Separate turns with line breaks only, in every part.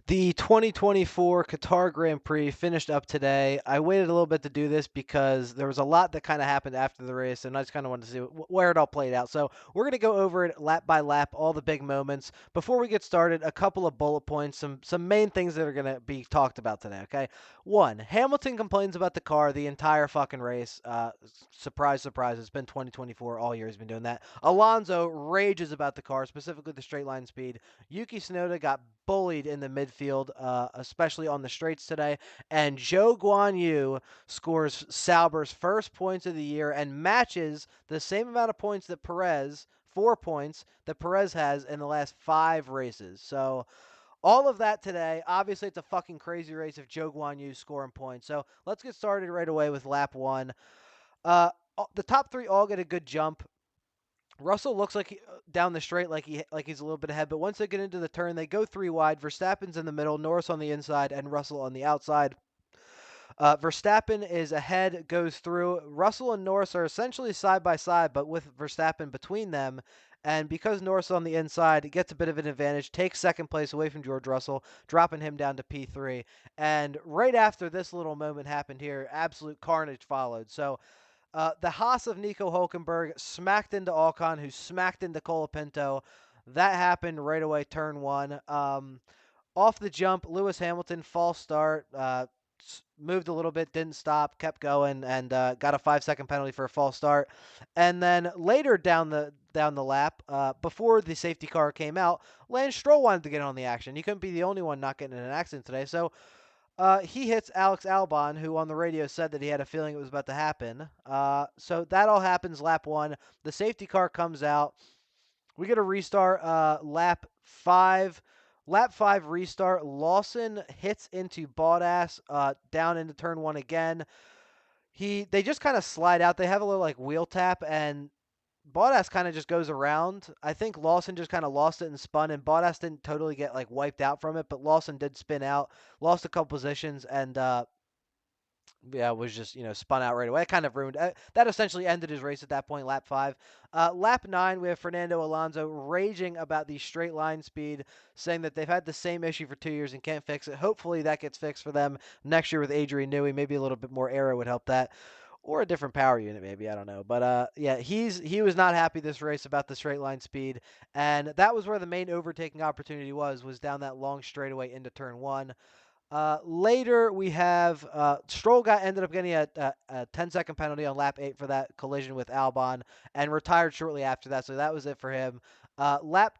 The 2024 Qatar Grand Prix finished up today. I waited a little bit to do this because there was a lot that kind of happened after the race, and I just kind of wanted to see where it all played out. So we're going to go over it lap by lap, all the big moments. Before we get started, a couple of bullet points, some main things that are going to be talked about today. Okay, one, Hamilton complains about the car the entire fucking race. Surprise, surprise! It's been 2024 all year. He's been doing that. Alonso rages about the car, specifically the straight line speed. Yuki Tsunoda got bullied in the midfield, especially on the straights today. And Zhou Guanyu scores Sauber's first points of the year and matches the same amount of points that Perez, 4 points, that Perez has in the last 5 races. So all of that today. Obviously, it's a fucking crazy race if Zhou Guanyu scoring points. So let's get started right away with lap one. The top three all get a good jump. Russell looks like down the straight like he's a little bit ahead, but once they get into the turn, they go three wide. Verstappen's in the middle, Norris on the inside, and Russell on the outside. Verstappen is ahead, goes through. Russell and Norris are essentially side by side, but with Verstappen between them. And because Norris is on the inside, it gets a bit of an advantage, takes second place away from George Russell, dropping him down to P3. And right after this little moment happened here, absolute carnage followed. So the Haas of Nico Hulkenberg smacked into Ocon, who smacked into Colapinto. That happened right away, turn one. Off the jump, Lewis Hamilton, false start, moved a little bit, didn't stop, kept going, and got a 5-second penalty for a false start. And then later down the lap, before the safety car came out, Lance Stroll wanted to get on the action. He couldn't be the only one not getting in an accident today, so he hits Alex Albon, who on the radio said that he had a feeling it was about to happen. So that all happens lap one. The safety car comes out. We get a restart lap five. Lap five restart. Lawson hits into Bottas down into turn one again. They just kind of slide out. They have a little like wheel tap, and Bottas kind of just goes around. I think Lawson just kind of lost it and spun, and Bottas didn't totally get like wiped out from it, but Lawson did spin out, lost a couple positions, and yeah, was just spun out right away. It kind of ruined that. Essentially ended his race at that point. Lap five, lap nine, we have Fernando Alonso raging about the straight line speed, saying that they've had the same issue for 2 years and can't fix it. Hopefully that gets fixed for them next year with Adrian Newey. Maybe a little bit more aero would help that. Or a different power unit, maybe, I don't know. But yeah, he was not happy this race about the straight line speed, and that was where the main overtaking opportunity was down that long straightaway into turn one. Later, we have Stroll ended up getting a 10-second penalty on lap 8 for that collision with Albon and retired shortly after that. So that was it for him. Lap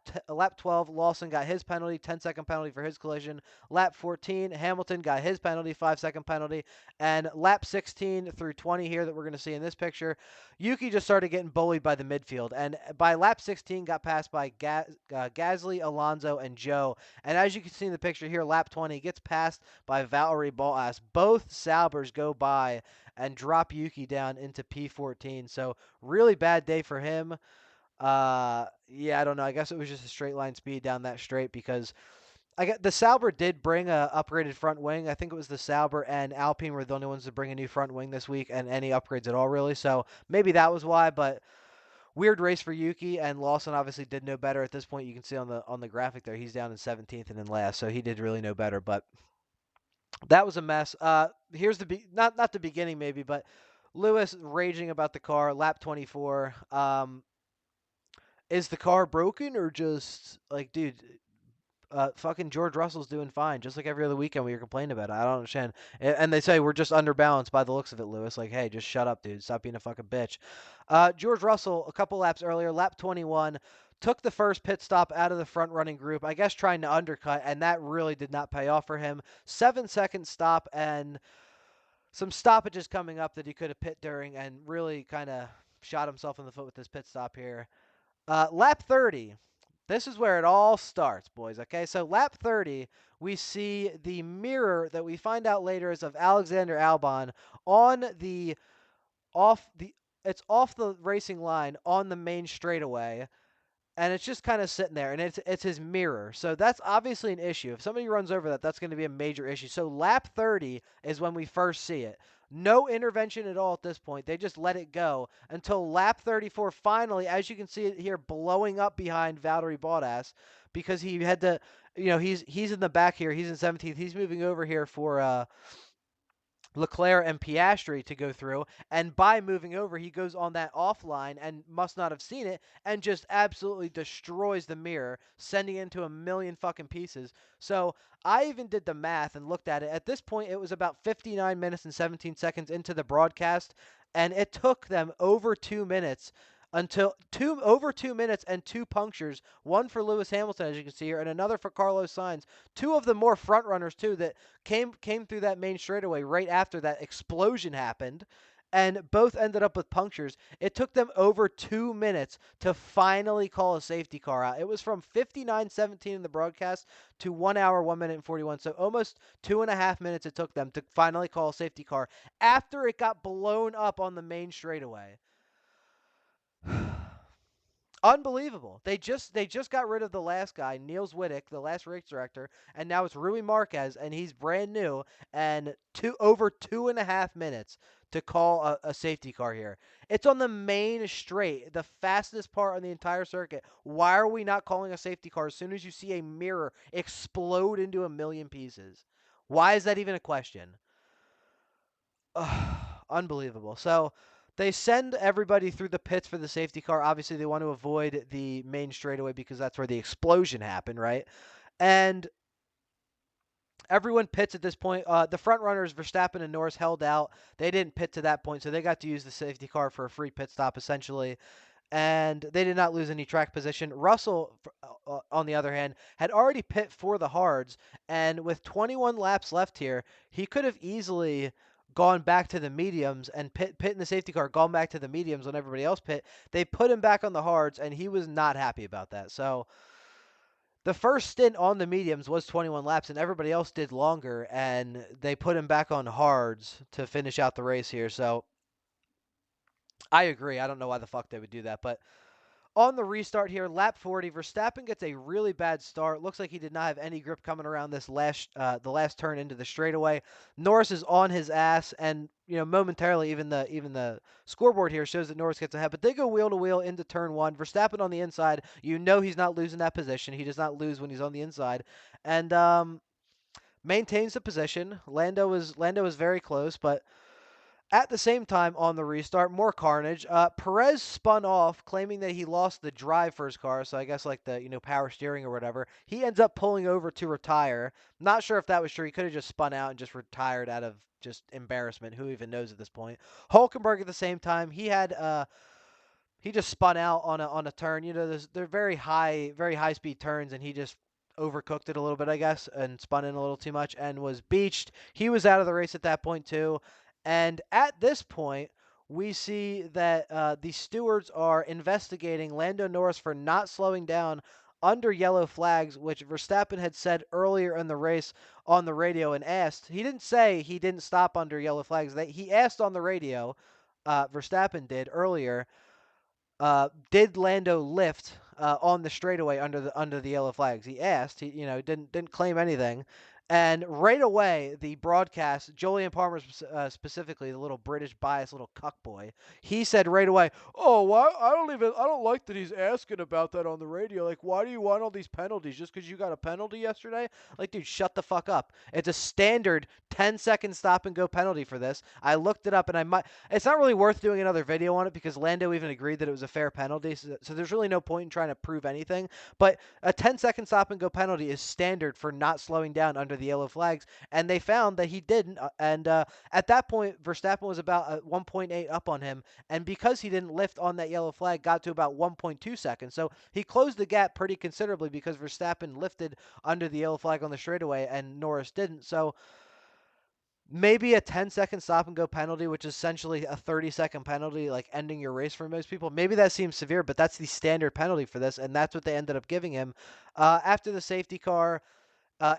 12, Lawson got his penalty, 10-second penalty for his collision. Lap 14, Hamilton got his penalty, 5-second penalty. And lap 16 through 20 here that we're going to see in this picture, Yuki just started getting bullied by the midfield. And by lap 16, got passed by Gasly, Alonso, and Joe. And as you can see in the picture here, lap 20 gets passed by Valtteri Bottas. Both Saubers go by and drop Yuki down into P14. So really bad day for him. Yeah, I don't know. I guess it was just a straight line speed down that straight because the Sauber did bring a upgraded front wing. I think it was the Sauber and Alpine were the only ones to bring a new front wing this week, and any upgrades at all really. So maybe that was why. But weird race for Yuki, and Lawson obviously did no better at this point. You can see on the graphic there, he's down in 17th and in last, so he did really no better. But that was a mess. Here's not the beginning maybe, but Lewis raging about the car, lap 24. Is the car broken or just like, dude? Fucking George Russell's doing fine, just like every other weekend we were complaining about it. I don't understand. And they say we're just underbalanced by the looks of it, Lewis. Like, hey, just shut up, dude. Stop being a fucking bitch. George Russell, a couple laps earlier, lap 21, took the first pit stop out of the front running group, I guess trying to undercut, and that really did not pay off for him. 7-second stop and some stoppages coming up that he could have pit during, and really kind of shot himself in the foot with this pit stop here. Lap 30. This is where it all starts, boys. Okay, so lap 30, we see the mirror that we find out later is of Alexander Albon on the off the it's off the racing line on the main straightaway. and it's just kind of sitting there, and it's his mirror. So that's obviously an issue. If somebody runs over that, that's going to be a major issue. So lap 30 is when we first see it. No intervention at all at this point. They just let it go until lap 34. Finally, as you can see it here, blowing up behind Valtteri Bottas because he had to. He's in the back here. He's in 17th. He's moving over here for Leclerc and Piastri to go through, and by moving over, he goes on that offline and must not have seen it, and just absolutely destroys the mirror, sending it into a million fucking pieces. So I even did the math and looked at it. At this point, it was about 59 minutes and 17 seconds into the broadcast, and it took them over 2 minutes until over 2 minutes and two punctures, one for Lewis Hamilton, as you can see here, and another for Carlos Sainz. Two of the more front runners too that came through that main straightaway right after that explosion happened, and both ended up with punctures. It took them over 2 minutes to finally call a safety car out. It was from 59:17 in the broadcast to 1 hour, 1 minute, and 41. So almost 2.5 minutes it took them to finally call a safety car after it got blown up on the main straightaway. Unbelievable. They just got rid of the last guy, Niels Wittick, the last race director, and now it's Rui Marquez, and he's brand new, and over 2.5 minutes to call a safety car here. It's on the main straight, the fastest part on the entire circuit. Why are we not calling a safety car as soon as you see a mirror explode into a million pieces? Why is that even a question? Unbelievable. So they send everybody through the pits for the safety car. Obviously, they want to avoid the main straightaway because that's where the explosion happened, right? And everyone pits at this point. The front runners, Verstappen and Norris, held out. They didn't pit to that point, so they got to use the safety car for a free pit stop, essentially. And they did not lose any track position. Russell, on the other hand, had already pit for the hards, and with 21 laps left here, he could have easily gone back to the mediums and pit in the safety car, gone back to the mediums when everybody else pit. They put him back on the hards, and he was not happy about that. So the first stint on the mediums was 21 laps, and everybody else did longer, and they put him back on hards to finish out the race here. So I agree. I don't know why the fuck they would do that, but on the restart here, lap 40, Verstappen gets a really bad start. Looks like he did not have any grip coming around this the last turn into the straightaway. Norris is on his ass, and momentarily, even the scoreboard here shows that Norris gets ahead. But they go wheel to wheel into turn one. Verstappen on the inside. He's not losing that position. He does not lose when he's on the inside, and maintains the position. Lando is very close, but at the same time, on the restart, more carnage. Perez spun off, claiming that he lost the drive for his car, so I guess like the power steering or whatever. He ends up pulling over to retire. Not sure if that was true. He could have just spun out and just retired out of just embarrassment. Who even knows at this point? Hulkenberg at the same time, he just spun out on a turn. They're very high speed turns, and he just overcooked it a little bit, I guess, and spun in a little too much and was beached. He was out of the race at that point too. And at this point, we see that the stewards are investigating Lando Norris for not slowing down under yellow flags, which Verstappen had said earlier in the race on the radio and asked. He didn't say he didn't stop under yellow flags. He asked on the radio, Verstappen did earlier, did Lando lift on the straightaway under the yellow flags? He asked. He didn't claim anything. And right away, the broadcast, Jolyon Palmer specifically, the little British biased little cuck boy, he said right away, "Oh, why? I don't like that he's asking about that on the radio. Like, why do you want all these penalties just because you got a penalty yesterday? Like, dude, shut the fuck up. It's a standard 10-second stop and go penalty for this. I looked it up, and it's not really worth doing another video on it because Lando even agreed that it was a fair penalty. So there's really no point in trying to prove anything. But a 10-second stop and go penalty is standard for not slowing down under the yellow flags, and they found that he didn't. And at that point, Verstappen was about 1.8 up on him, and because he didn't lift on that yellow flag, got to about 1.2 seconds. So he closed the gap pretty considerably because Verstappen lifted under the yellow flag on the straightaway, and Norris didn't. So maybe a 10-second stop and go penalty, which is essentially a 30-second penalty, like ending your race for most people. Maybe that seems severe, but that's the standard penalty for this, and that's what they ended up giving him. After the safety car,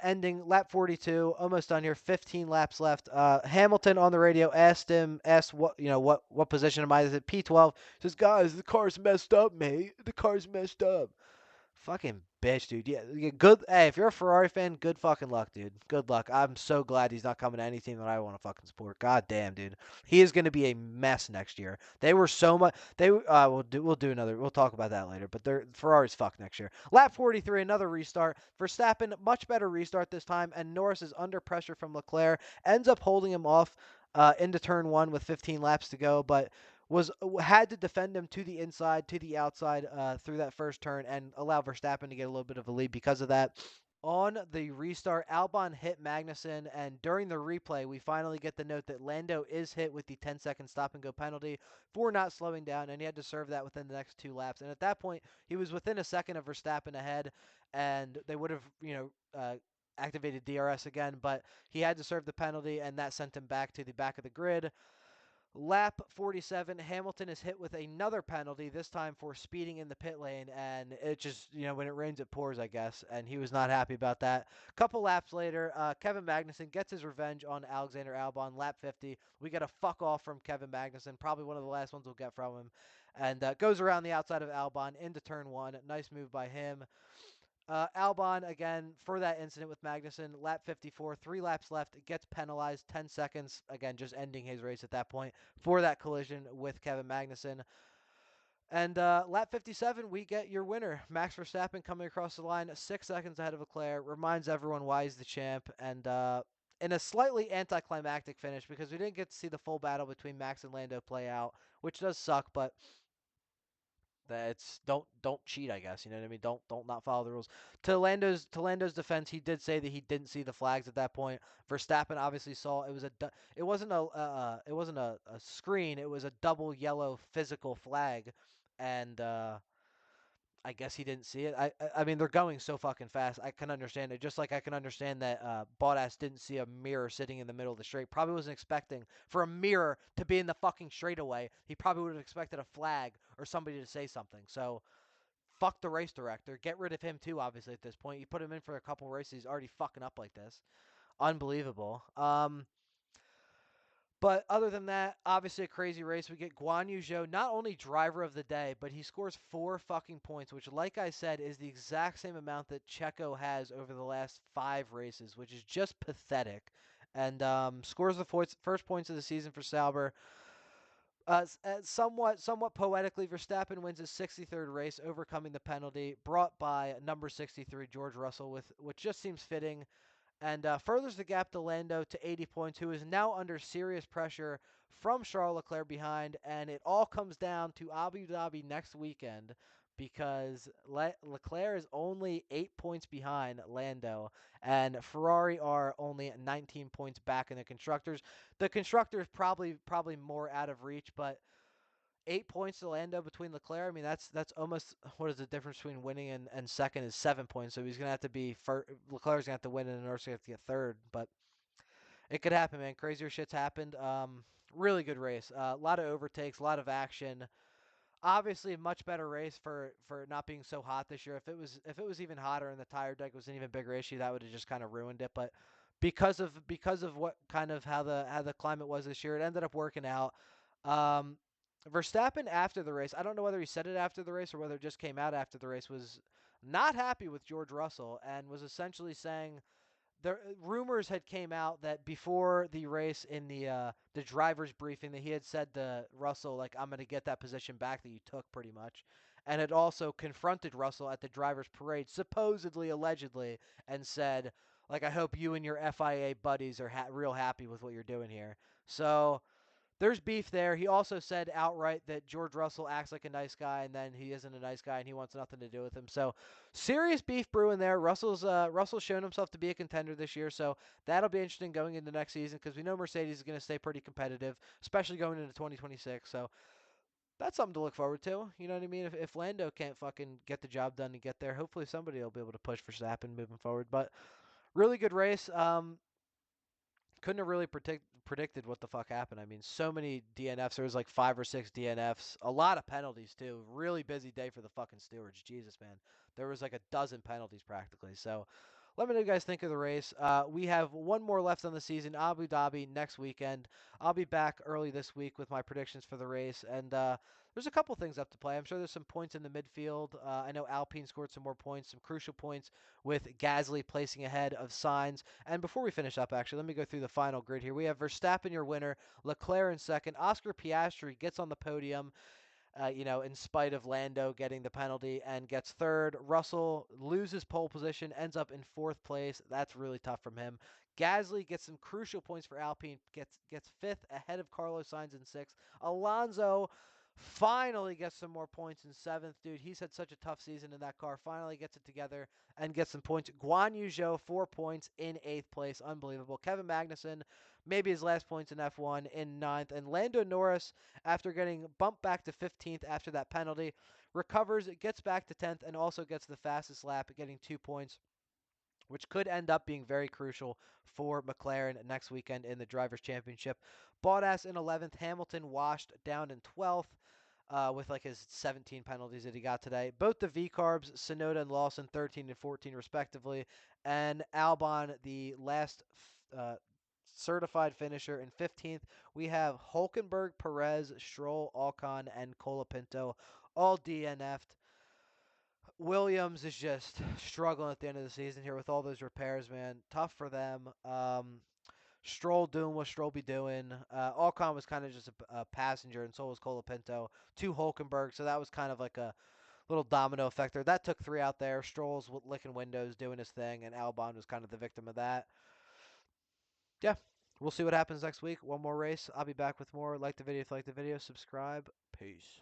ending lap 42, almost done here, 15 laps left. Hamilton on the radio asked what position am I? Is it P12? He says, guys, the car's messed up, mate. The car's messed up. Fucking bitch, dude. Yeah, good. Hey, if you're a Ferrari fan, good fucking luck, dude. Good luck. I'm so glad he's not coming to any team that I want to fucking support. God damn, dude. He is going to be a mess next year. They were so much. We'll do another. We'll talk about that later. But they're Ferrari's fucked next year. Lap 43, another restart. Verstappen, much better restart this time, and Norris is under pressure from Leclerc. Ends up holding him off into turn one with 15 laps to go, but was had to defend him to the inside, to the outside through that first turn, and allow Verstappen to get a little bit of a lead because of that. On the restart, Albon hit Magnussen, and during the replay, we finally get the note that Lando is hit with the 10-second stop-and-go penalty for not slowing down, and he had to serve that within the next two laps. And at that point, he was within a second of Verstappen ahead, and they would have, activated DRS again, but he had to serve the penalty, and that sent him back to the back of the grid. Lap 47, Hamilton is hit with another penalty, this time for speeding in the pit lane, and it just, when it rains, it pours, I guess, and he was not happy about that. A couple laps later, Kevin Magnussen gets his revenge on Alexander Albon, lap 50. We get a fuck off from Kevin Magnussen, probably one of the last ones we'll get from him, and goes around the outside of Albon into turn one. Nice move by him. Albon, again, for that incident with Magnussen, lap 54, 3 laps left, gets penalized, 10 seconds, again, just ending his race at that point for that collision with Kevin Magnussen. And lap 57, we get your winner, Max Verstappen, coming across the line 6 seconds ahead of Leclerc, reminds everyone why he's the champ, and in a slightly anticlimactic finish because we didn't get to see the full battle between Max and Lando play out, which does suck, but that's don't cheat, I guess. You know what I mean? Don't not follow the rules. To Lando's defense, he did say that he didn't see the flags at that point. Verstappen obviously saw it was it wasn't a screen. It was a double yellow physical flag, and I guess he didn't see it. I mean, they're going so fucking fast. I can understand it. Just like I can understand that Bottas didn't see a mirror sitting in the middle of the straight. Probably wasn't expecting for a mirror to be in the fucking straightaway. He probably would have expected a flag or somebody to say something. So fuck the race director. Get rid of him too. Obviously at this point, you put him in for a couple races. He's already fucking up like this. Unbelievable. But other than that, obviously a crazy race. We get Guan Yu Zhou, not only driver of the day, but he scores 4 fucking points, which, like I said, is the exact same amount that Checo has over the last 5 races, which is just pathetic. And scores the first points of the season for Sauber. Somewhat poetically, Verstappen wins his 63rd race, overcoming the penalty brought by number 63 George Russell, with which just seems fitting and furthers the gap to Lando to 80 points, who is now under serious pressure from Charles Leclerc behind. And it all comes down to Abu Dhabi next weekend because Leclerc is only 8 points behind Lando, and Ferrari are only 19 points back in the constructors. The constructors probably more out of reach, but 8 points to Lando between Leclerc. I mean, that's almost what is the difference between winning and second is 7 points. So he's gonna have to be Leclerc's gonna have to win, and Norris's gonna have to get third. But it could happen, man. Crazier shit's happened. Really good race. A lot of overtakes, a lot of action. Obviously, a much better race for not being so hot this year. If it was even hotter and the tire deck was an even bigger issue, that would have just kind of ruined it. But because of what kind of how the climate was this year, it ended up working out. Um, Verstappen after the race, I don't know whether he said it after the race or whether it just came out after the race, was not happy with George Russell and was essentially saying the rumors had came out that before the race in the driver's briefing that he had said to Russell, like, I'm going to get that position back that you took, pretty much, and had also confronted Russell at the driver's parade, supposedly, allegedly, and said, like, I hope you and your FIA buddies are real happy with what you're doing here. So there's beef there. He also said outright that George Russell acts like a nice guy, and then he isn't a nice guy, and he wants nothing to do with him. So serious beef brewing there. Russell's shown himself to be a contender this year, so that'll be interesting going into next season because we know Mercedes is going to stay pretty competitive, especially going into 2026. So that's something to look forward to. You know what I mean? If Lando can't fucking get the job done and get there, hopefully somebody will be able to push for Verstappen moving forward. But really good race. Couldn't have really predicted what the fuck happened. I mean, so many DNFs. There was like 5 or 6 DNFs. A lot of penalties too. Really busy day for the fucking stewards. Jesus, man. There was like a dozen penalties practically. So let me know what you guys think of the race. We have one more left on the season, Abu Dhabi next weekend. I'll be back early this week with my predictions for the race. And There's a couple things up to play. I'm sure there's some points in the midfield. I know Alpine scored some more points, some crucial points with Gasly placing ahead of Sainz. And before we finish up, actually, let me go through the final grid here. We have Verstappen, your winner, Leclerc in second, Oscar Piastri gets on the podium. In spite of Lando getting the penalty and gets third. Russell loses pole position, ends up in fourth place. That's really tough from him. Gasly gets some crucial points for Alpine, gets fifth ahead of Carlos Sainz in sixth. Alonso finally gets some more points in seventh. Dude, he's had such a tough season in that car. Finally gets it together and gets some points. Guan Yu Zhou, 4 points in eighth place. Unbelievable. Kevin Magnussen, maybe his last points in F1 in ninth. And Lando Norris, after getting bumped back to 15th after that penalty, recovers, gets back to 10th, and also gets the fastest lap, getting 2 points, which could end up being very crucial for McLaren next weekend in the Drivers' Championship. Bottas in 11th, Hamilton washed down in 12th. With like his 17 penalties that he got today. Both the V-Carbs, Sonoda and Lawson, 13 and 14 respectively. And Albon, the last certified finisher, in 15th. We have Hulkenberg, Perez, Stroll, Ocon, and Colapinto all DNF'd. Williams is just struggling at the end of the season here with all those repairs, man. Tough for them. Stroll doing what Stroll be doing. Ocon was kind of just a passenger, and so was Colapinto to Hulkenberg. So that was kind of like a little domino effect there. That took three out there. Stroll's licking windows, doing his thing, and Albon was kind of the victim of that. Yeah, we'll see what happens next week. One more race. I'll be back with more. Like the video if you like the video. Subscribe. Peace.